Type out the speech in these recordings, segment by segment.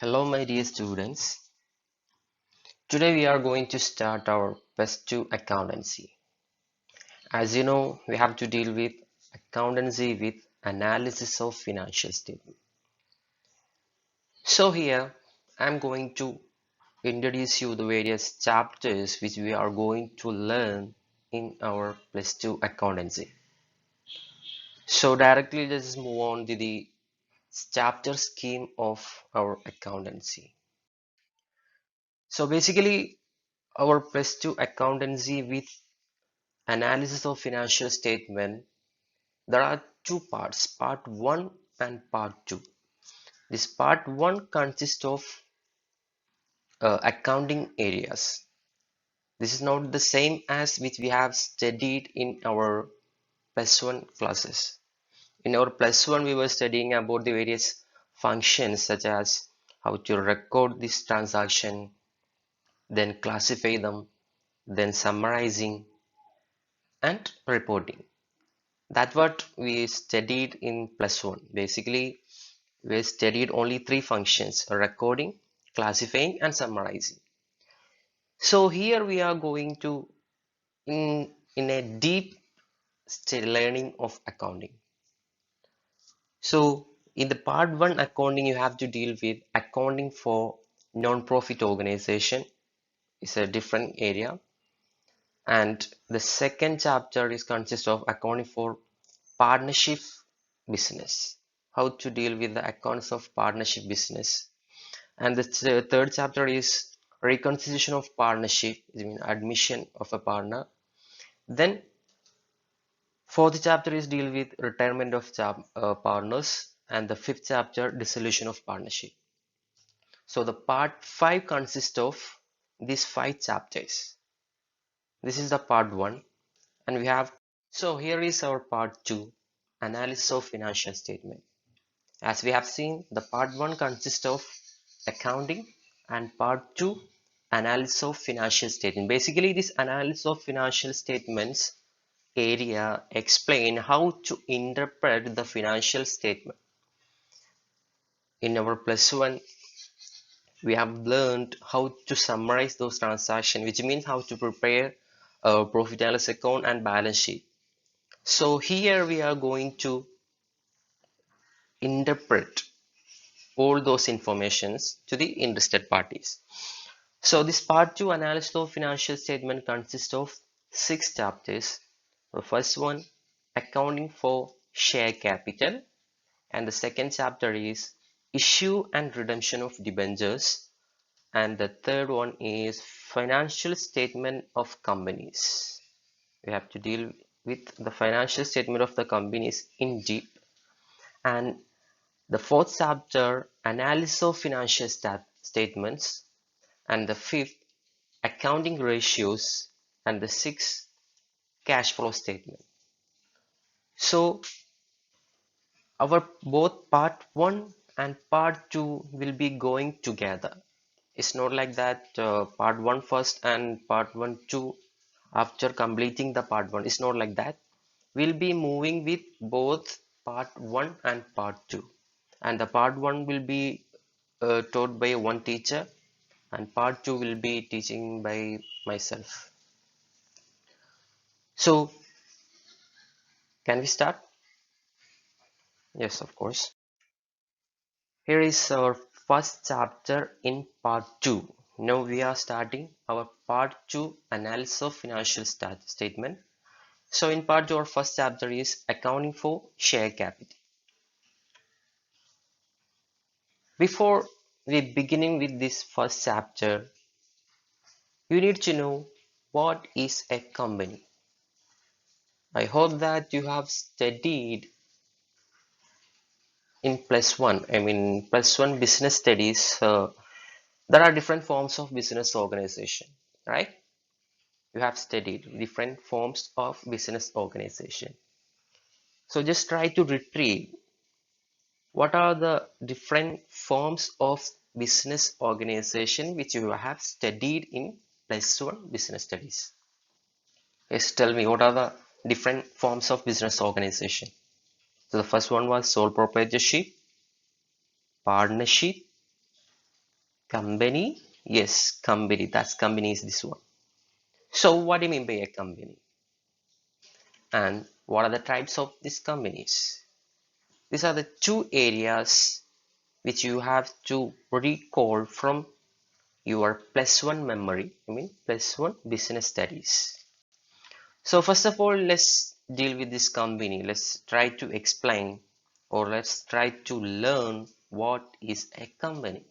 Hello, my dear students. Today we are going to start our PlusTwo accountancy. As you know, we have to deal with accountancy with analysis of financial statement. So here I'm going to introduce you the various chapters which we are going to learn in our PlusTwo accountancy. So directly let's move on to the chapter scheme of our accountancy. So basically our PlusTwo accountancy with analysis of financial statement, there are two parts, part 1 and part 2. This part 1 consists of accounting areas. This is not the same as which we have studied in our plus 1 classes. In our plus 1 we were studying about the various functions such as how to record this transaction, then classify them, then summarizing and reporting. That's what we studied in plus 1. Basically, we studied only three functions: recording, classifying, and summarizing. So here we are going to in a deep learning of accounting. So in the part 1 accounting, you have to deal with accounting for non-profit organization. It's a different area. And the second chapter is consists of accounting for partnership business, how to deal with the accounts of partnership business. And the third chapter is reconciliation of partnership, I mean admission of a partner. Then fourth chapter is deal with retirement of partners, and the fifth chapter dissolution of partnership. So the part 5 consists of these 5 chapters. This is the part 1, and we have, so here is our part 2, analysis of financial statement. As we have seen, the part 1 consists of accounting and part 2 analysis of financial statement. Basically, this analysis of financial statements area explain how to interpret the financial statement. In our plus 1, we have learned how to summarize those transactions, which means how to prepare a profit and loss account and balance sheet. So here we are going to interpret all those informations to the interested parties. So this part 2 analysis of financial statement consists of 6 chapters. The first one, accounting for share capital, and the second chapter is issue and redemption of debentures, and the third one is financial statement of companies. We have to deal with the financial statement of the companies in deep. And the fourth chapter, analysis of financial statements, and the fifth, accounting ratios, and the sixth, cash flow statement. So our both part 1 and part 2 will be going together. It's not like that part 1 first and part 1 2 after completing the part 1. It's not like that. We'll be moving with both part 1 and part 2. And the part 1 will be taught by one teacher, and part 2 will be teaching by myself. So can we start? Yes, of course. Here is our first chapter in part 2. Now we are starting our part 2 analysis of financial statement. So in part 2, our first chapter is accounting for share capital. Before we beginning with this first chapter, you need to know what is a company. I hope that you have studied in plus 1. I mean plus 1 business studies. There are different forms of business organization, right? You have studied different forms of business organization. So just try to retrieve what are the different forms of business organization which you have studied in plus 1 business studies. Yes, tell me what are the different forms of business organization. So the first one was sole proprietorship, partnership, Company? Yes, company. That's company is this one. So what do you mean by a company? And what are the types of these companies? These are the two areas which you have to recall from your +1 memory, +1 business studies. So first of all, let's deal with this company. Let's try to explain, or let's try to learn what is a company.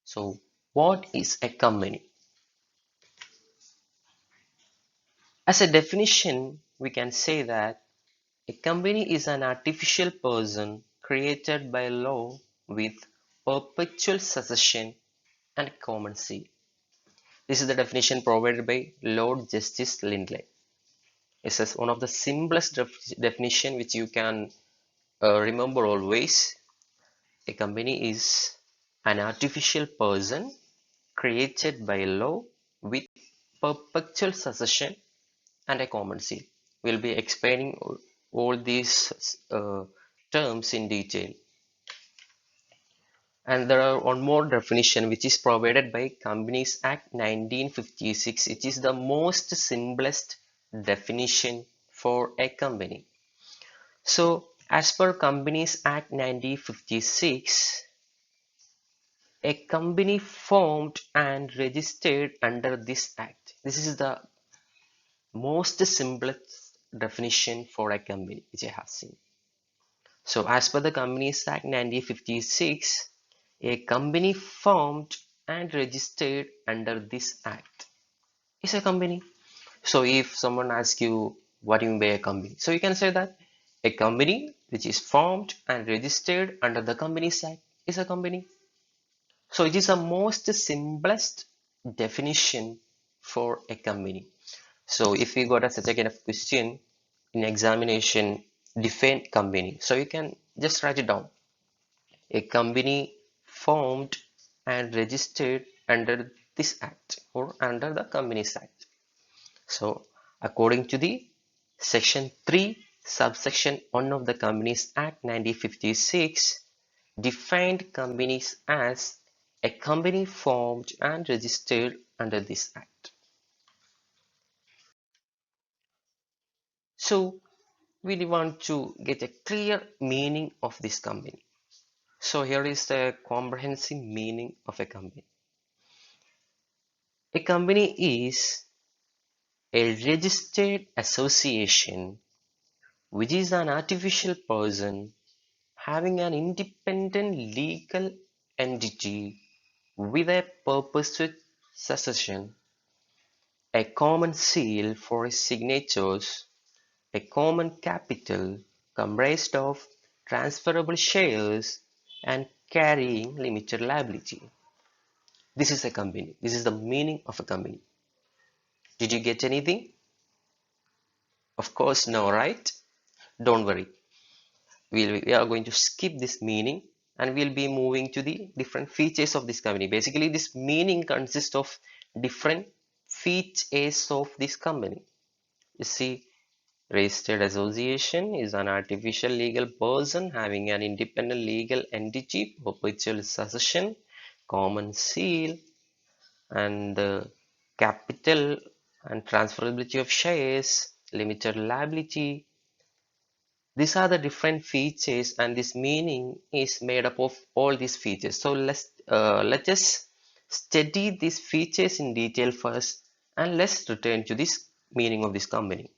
So what is a company? As a definition, we can say that a company is an artificial person created by law with perpetual succession and common seal. This is the definition provided by Lord Justice Lindley. This is one of the simplest definition which you can remember always. A company is an artificial person created by law with perpetual succession and a common seal. We'll be explaining all these terms in detail. And there are one more definition which is provided by Companies Act 1956. It is the most simplest definition for a company. So as per Companies Act 1956, a company formed and registered under this act. This is the most simplest definition for a company which I have seen. So as per the Companies Act 1956, a company formed and registered under this act is a company. So if someone asks you what do you mean by a company, so you can say that a company which is formed and registered under the Companies Act is a company. So it is the most simplest definition for a company. So if we got a such a kind of question in examination, define company. So you can just write it down. A company formed and registered under this act or under the Companies Act. So according to the section 3 subsection 1 of the Companies Act 1956 defined companies as a company formed and registered under this act. So we want to get a clear meaning of this company. So here is the comprehensive meaning of a company. A company is a registered association which is an artificial person having an independent legal entity with a purposeful succession, a common seal for its signatures, a common capital comprised of transferable shares and carrying limited liability. This is a company. This is the meaning of a company. Did you get anything? Of course, no, right? Don't worry. We are going to skip this meaning and we'll be moving to the different features of this company. Basically, this meaning consists of different features of this company. You see, registered association is an artificial legal person having an independent legal entity, perpetual succession, common seal, and capital and transferability of shares, limited liability. These are the different features, and this meaning is made up of all these features. So let's just study these features in detail first, and let's return to this meaning of this company.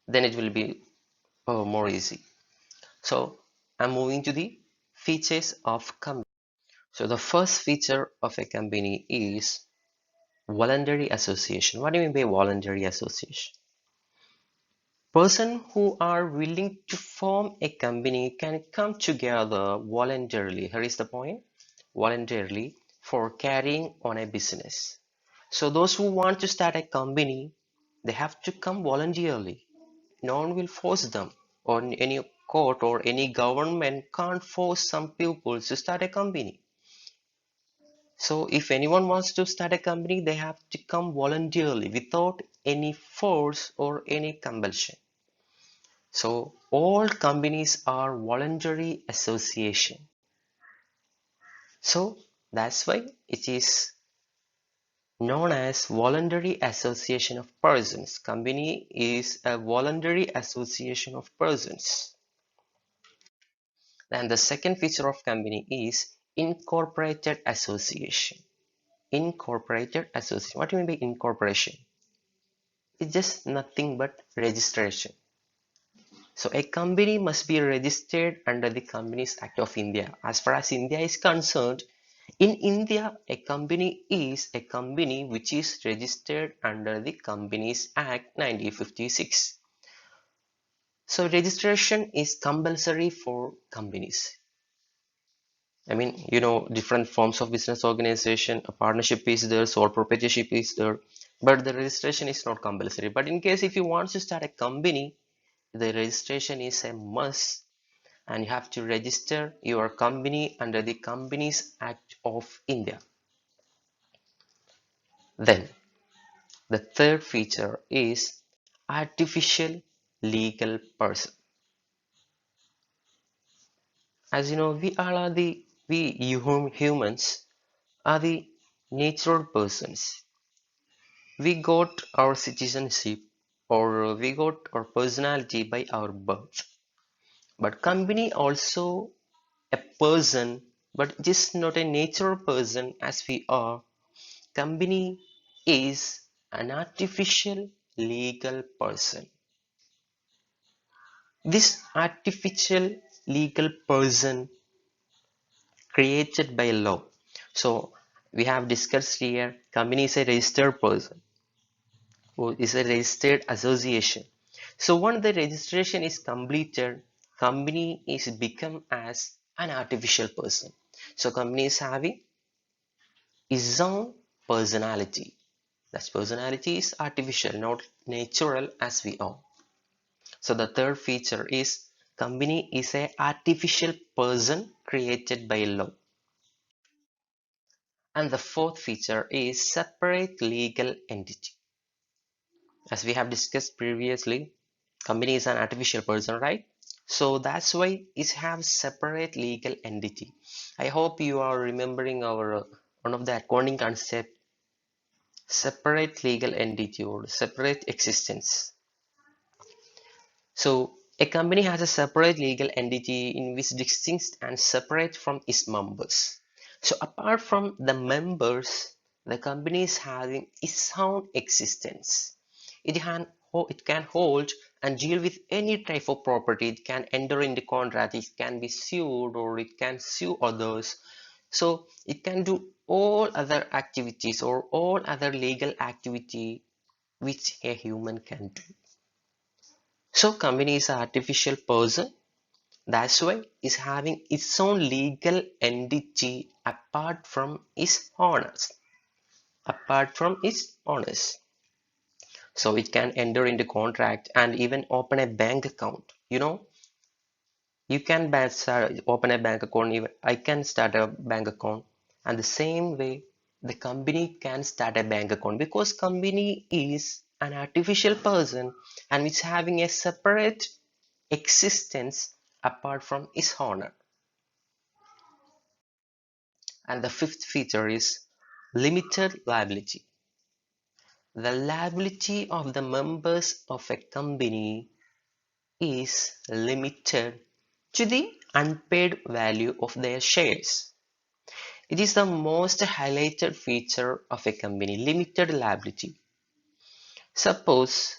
Then it will be more easy. So I'm moving to the features of company. So the first feature of a company is voluntary association. What do you mean by voluntary association? Persons who are willing to form a company can come together voluntarily. Here is the point. Voluntarily for carrying on a business. So those who want to start a company, they have to come voluntarily. No one will force them, or any court or any government can't force some people to start a company. So if anyone wants to start a company, they have to come voluntarily without any force or any compulsion. So all companies are voluntary association. So that's why it is known as voluntary association of persons. Company is a voluntary association of persons. And the second feature of company is incorporated association. Incorporated association. What do you mean by incorporation? It's just nothing but registration. So a company must be registered under the Companies Act of India. As far as India is concerned, in India, a company is a company which is registered under the Companies Act 1956. So registration is compulsory for companies. I mean, different forms of business organization, a partnership is there, sole proprietorship is there, but the registration is not compulsory. But in case if you want to start a company, the registration is a must, and you have to register your company under the Companies Act of India. Then the third feature is artificial legal person. As you know, we humans are the natural persons. We got our citizenship or we got our personality by our birth. But company also a person, but just not a natural person as we are. Company is an artificial legal person. This artificial legal person created by law. So we have discussed here, company is a registered person who is a registered association. So once the registration is completed, company is become as an artificial person. So company is having its own personality. That personality is artificial, not natural as we are. So the third feature is company is a artificial person created by law. And the fourth feature is separate legal entity. As we have discussed previously, company is an artificial person, right? So that's why it have separate legal entity. I hope you are remembering our one of the accounting concept, separate legal entity or separate existence. So a company has a separate legal entity in which distinct and separate from its members. So apart from the members, the company is having its own existence. It can hold and deal with any type of property. It can enter into contract. It can be sued or it can sue others. So it can do all other activities or all other legal activity which a human can do. So company is an artificial person. That's why it's having its own legal entity apart from its owners. Apart from its owners. So it can enter into contract and even open a bank account. You can open a bank account. Even I can start a bank account, and the same way the company can start a bank account because company is an artificial person and it's having a separate existence apart from its owner. And the fifth feature is limited liability. The liability of the members of a company is limited to the unpaid value of their shares. It is the most highlighted feature of a company, limited liability. Suppose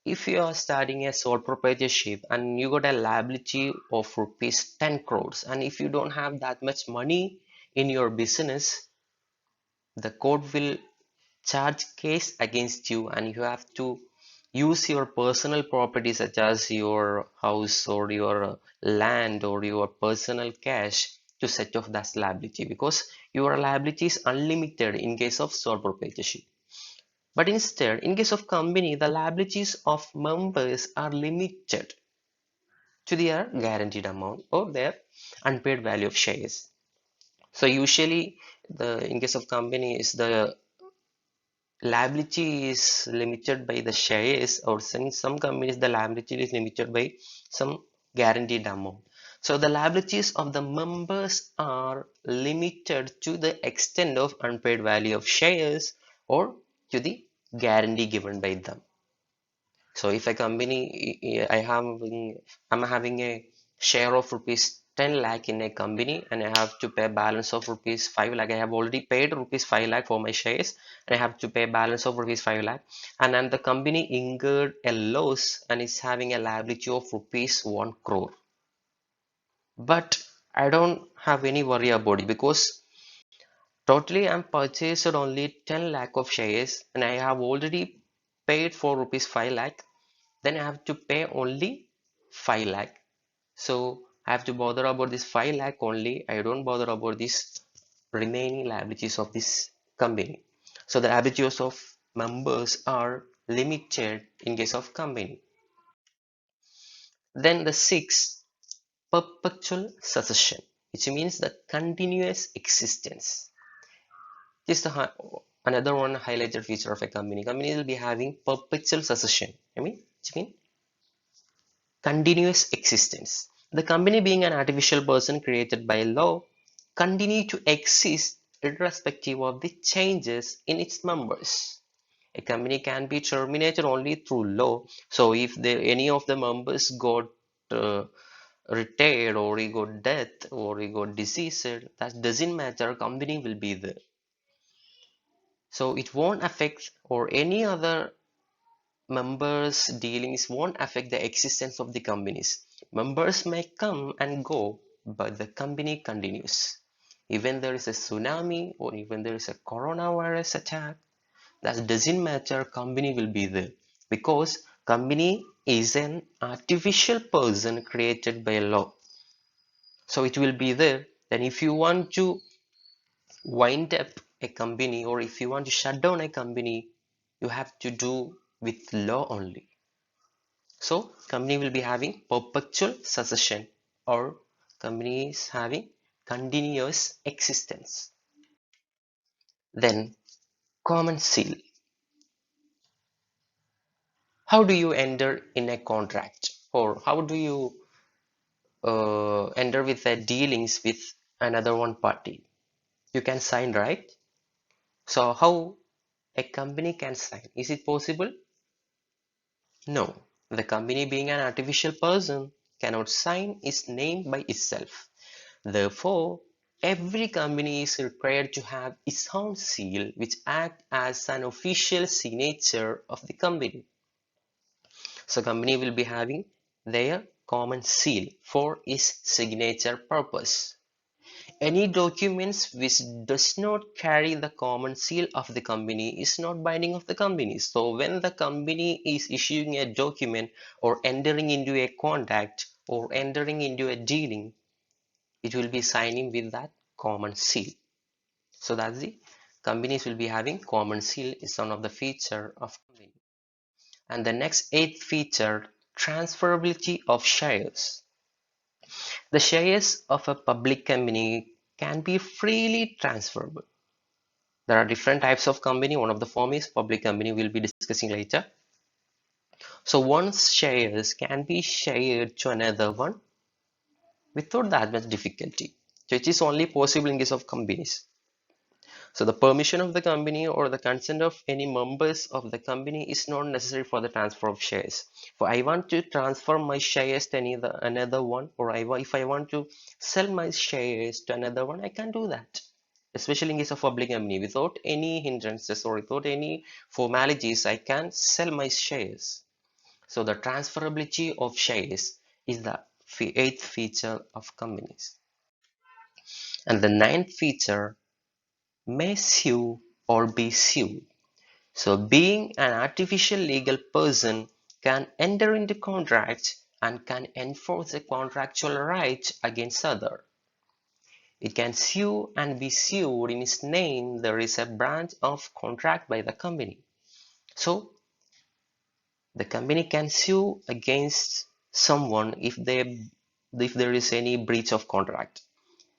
if you are starting a sole proprietorship and you got a liability of rupees 10 crores, and if you don't have that much money in your business, the court will charge case against you and you have to use your personal property such as your house or your land or your personal cash to set off that liability because your liability is unlimited in case of sole proprietorship. But instead, in case of company, the liabilities of members are limited to their guaranteed amount or their unpaid value of shares. So usually the in case of company is the liability is limited by the shares, or in some companies the liability is limited by some guaranteed amount. So the liabilities of the members are limited to the extent of unpaid value of shares or to the guarantee given by them. So if a company, I'm having a share of rupees 10 lakh in a company and I have to pay balance of rupees 5 lakh. I have already paid rupees 5 lakh for my shares and I have to pay balance of rupees 5 lakh. And then the company incurred a loss and is having a liability of rupees 1 crore. But I don't have any worry about it because totally I'm purchased only 10 lakh of shares and I have already paid for rupees 5 lakh. Then I have to pay only 5 lakh. So I have to bother about this 5 lakh only. I don't bother about this remaining liabilities of this company. So the liabilities of members are limited in case of company. Then the sixth, perpetual succession, which means the continuous existence. This is the another one highlighted feature of a company. Company will be having perpetual succession. Which means continuous existence. The company, being an artificial person created by law, continue to exist irrespective of the changes in its members. A company can be terminated only through law. So if any of the members got uh, retired or he got death or he got deceased, that doesn't matter, company will be there. So it won't affect, or any other members dealings won't affect the existence of the companies. Members may come and go, but the company continues. Even there is a tsunami or even there is a coronavirus attack, that doesn't matter, company will be there because company is an artificial person created by law. So it will be there. Then if you want to wind up a company or if you want to shut down a company, you have to do with law only. So company will be having perpetual succession or company is having continuous existence. Then common seal. How do you enter in a contract or how do you enter with the dealings with another one party? You can sign, right? So how a company can sign? Is it possible? No. The company, being an artificial person, cannot sign its name by itself. Therefore, every company is required to have its own seal which acts as an official signature of the company. So company will be having their common seal for its signature purpose. Any documents which does not carry the common seal of the company is not binding of the company. So when the company is issuing a document or entering into a contract or entering into a dealing, it will be signing with that common seal. So that's the companies will be having common seal is one of the feature of company. And the next eighth feature, transferability of shares. The shares of a public company can be freely transferable. There are different types of company. One of the form is public company. We'll be discussing later. So one's shares can be shared to another one without that much difficulty. So it is only possible in case of companies. So the permission of the company or the consent of any members of the company is not necessary for the transfer of shares. For I want to transfer my shares to another one, or if I want to sell my shares to another one, I can do that. Especially in case of public company, without any hindrances or without any formalities, I can sell my shares. So the transferability of shares is the eighth feature of companies. And the ninth feature, may sue or be sued. So being an artificial legal person can enter into contracts and can enforce a contractual right against other. It can sue and be sued in its name. There is a branch of contract by the company. So the company can sue against someone if there is any breach of contract.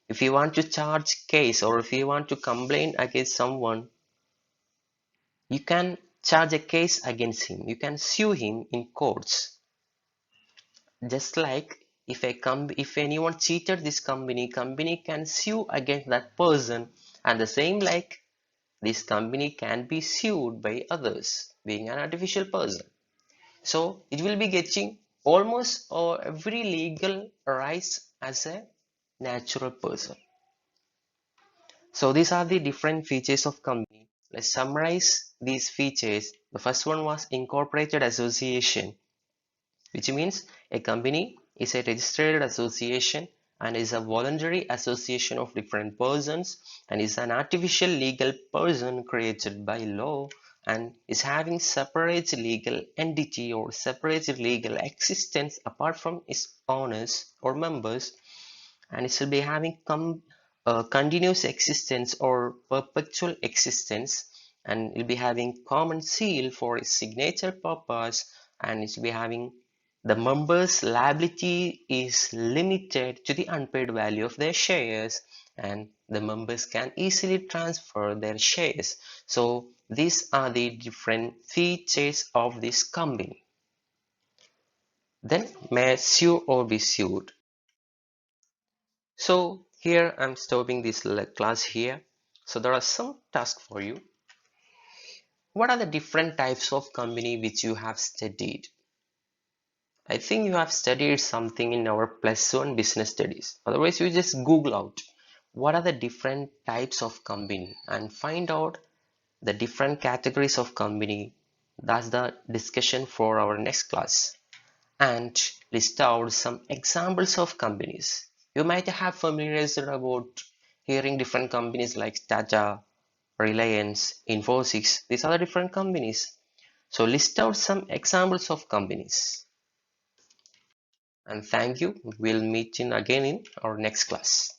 If you want to charge case or if you want to complain against someone, you can charge a case against him. You can sue him in courts. Just like if anyone cheated this company can sue against that person, and the same like this company can be sued by others being an artificial person. So it will be getting almost every legal rights as a natural person. So these are the different features of company. Let's summarize these features. The first one was incorporated association, which means a company is a registered association and is a voluntary association of different persons and is an artificial legal person created by law and is having separate legal entity or separate legal existence apart from its owners or members, and it will be having continuous existence or perpetual existence, and it will be having common seal for its signature purpose, and it will be having the members liability is limited to the unpaid value of their shares, and the members can easily transfer their shares. So these are the different features of this company. Then may sue or be sued. So here I'm stopping this class here. So there are some tasks for you. What are the different types of company which you have studied? I think you have studied something in our +1 business studies. Otherwise, you just Google out what are the different types of company and find out the different categories of company. That's the discussion for our next class. And list out some examples of companies. You might have familiarized about hearing different companies like Tata, Reliance, Infosys. These are the different companies. So list out some examples of companies. And thank you. We'll meet in again in our next class.